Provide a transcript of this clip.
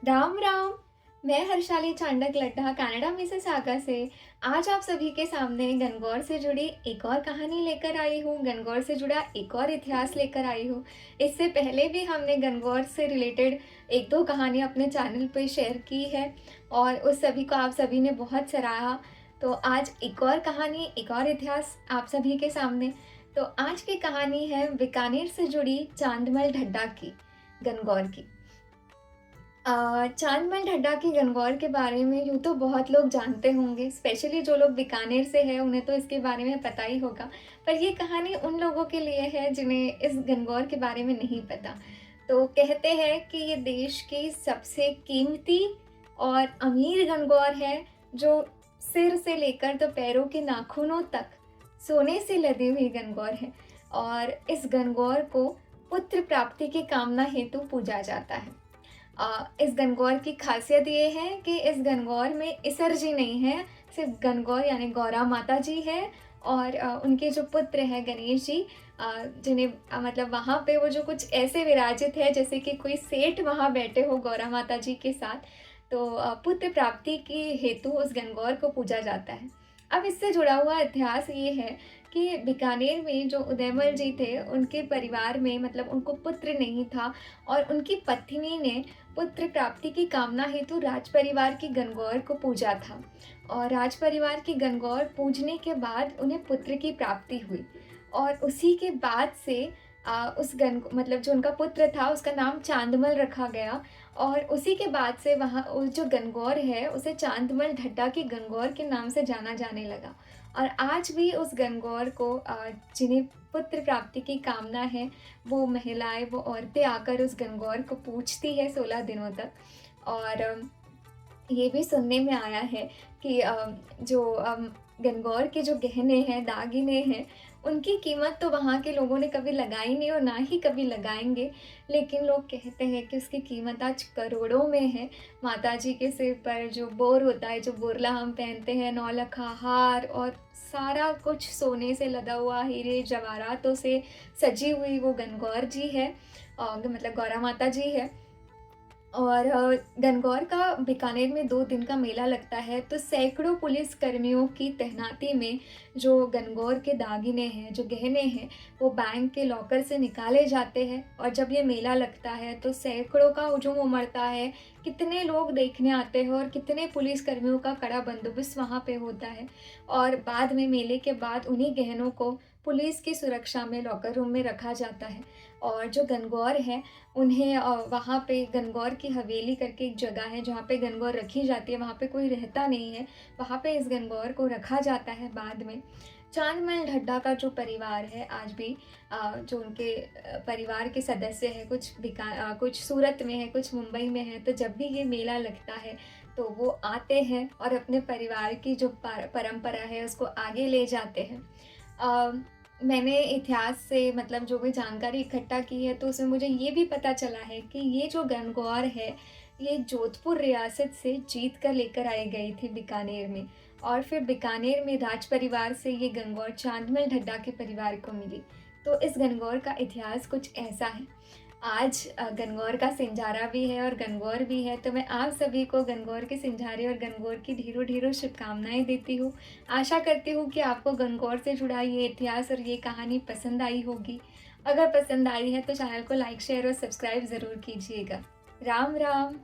राम राम। मैं हर्षाली चांडक लड्ढा कनाडा में से सागा से आज आप सभी के सामने गणगौर से जुड़ी एक और कहानी लेकर आई हूँ। गणगौर से जुड़ा एक और इतिहास लेकर आई हूँ। इससे पहले भी हमने गणगौर से रिलेटेड एक दो कहानी अपने चैनल पे शेयर की है और उस सभी को आप सभी ने बहुत सराहा। तो आज एक और कहानी, एक और इतिहास आप सभी के सामने। तो आज की कहानी है बीकानेर से जुड़ी चांदमल ढड्डा की, गणगौर की। चांदमल ढड्डा की गणगौर के बारे में यूँ तो बहुत लोग जानते होंगे, स्पेशली जो लोग बीकानेर से हैं उन्हें तो इसके बारे में पता ही होगा। पर ये कहानी उन लोगों के लिए है जिन्हें इस गणगौर के बारे में नहीं पता। तो कहते हैं कि ये देश की सबसे कीमती और अमीर गणगौर है, जो सिर से लेकर तो पैरों के नाखूनों तक सोने से लदी हुई गणगौर है। और इस गणगौर को पुत्र प्राप्ति की कामना हेतु पूजा जाता है। इस गणगौर की खासियत ये है कि इस गणगौर में ईसर जी नहीं है, सिर्फ गणगौर यानी गौरा माता जी है। और उनके जो पुत्र हैं गणेश जी, जिन्हें मतलब वहाँ पे वो जो कुछ ऐसे विराजित है जैसे कि कोई सेठ वहाँ बैठे हो गौरा माता जी के साथ। तो पुत्र प्राप्ति की हेतु उस गणगौर को पूजा जाता है। अब इससे जुड़ा हुआ इतिहास ये है कि बीकानेर में जो उदयमल जी थे उनके परिवार में मतलब उनको पुत्र नहीं था, और उनकी पत्नी ने पुत्र प्राप्ति की कामना हेतु राज परिवार की गणगौर को पूजा था। और राज परिवार की गणगौर पूजने के बाद उन्हें पुत्र की प्राप्ति हुई। और उसी के बाद से उस गण मतलब जो उनका पुत्र था उसका नाम चांदमल रखा गया। और उसी के बाद से वहाँ उस जो गणगौर है उसे चांदमल ढड्डा की गणगौर के नाम से जाना जाने लगा। और आज भी उस गणगौर को जिन्हें पुत्र प्राप्ति की कामना है, वो महिलाएं, वो औरतें आकर उस गणगौर को पूजती है 16 दिनों तक। और ये भी सुनने में आया है कि जो गणगौर के जो गहने हैं, दागिने हैं, उनकी कीमत तो वहाँ के लोगों ने कभी लगाई नहीं और ना ही कभी लगाएँगे। लेकिन लोग कहते हैं कि उसकी कीमत आज करोड़ों में है। माताजी के सिर पर जो बोर होता है, जो बोरला हम पहनते हैं, नौलखा हार और सारा कुछ सोने से लदा हुआ, हीरे जवाहरातों से सजी हुई वो गणगौर जी है, मतलब गौरा माता जी है। और गणगौर का बीकानेर में 2 दिन का मेला लगता है, तो सैकड़ों पुलिस कर्मियों की तैनाती में जो गणगौर के दागिने हैं, जो गहने हैं, वो बैंक के लॉकर से निकाले जाते हैं। और जब ये मेला लगता है तो सैकड़ों का हुजूम उमड़ता है, कितने लोग देखने आते हैं और कितने पुलिस कर्मियों का कड़ा बंदोबस्त वहाँ पे होता है। और बाद में मेले के बाद उन्हीं गहनों को पुलिस की सुरक्षा में लॉकर रूम में रखा जाता है। और जो गणगौर है उन्हें वहाँ पे गणगौर की हवेली करके एक जगह है जहाँ पे गणगौर रखी जाती है, वहाँ पे कोई रहता नहीं है, वहाँ पे इस गणगौर को रखा जाता है बाद में। चांदमल ढड्डा का जो परिवार है आज भी, जो उनके परिवार के सदस्य हैं, कुछ सूरत में है, कुछ मुंबई में है, तो जब भी ये मेला लगता है तो वो आते हैं और अपने परिवार की जो परंपरा है उसको आगे ले जाते हैं। अ, मैंने इतिहास से मतलब जो भी जानकारी इकट्ठा की है तो उसमें मुझे ये भी पता चला है कि ये जो गणगौर है, ये जोधपुर रियासत से जीत कर लेकर आई गई थी बीकानेर में। और फिर बीकानेर में राज परिवार से ये गणगौर चांदमल ढड्डा के परिवार को मिली। तो इस गणगौर का इतिहास कुछ ऐसा है। आज गणगौर का सिंजारा भी है और गणगौर भी है, तो मैं आप सभी को गणगौर के सिंजारे और गणगौर की ढेरों ढेरों शुभकामनाएं देती हूँ। आशा करती हूँ कि आपको गणगौर से जुड़ा ये इतिहास और ये कहानी पसंद आई होगी। अगर पसंद आई है तो चैनल को लाइक, शेयर और सब्सक्राइब ज़रूर कीजिएगा। राम राम।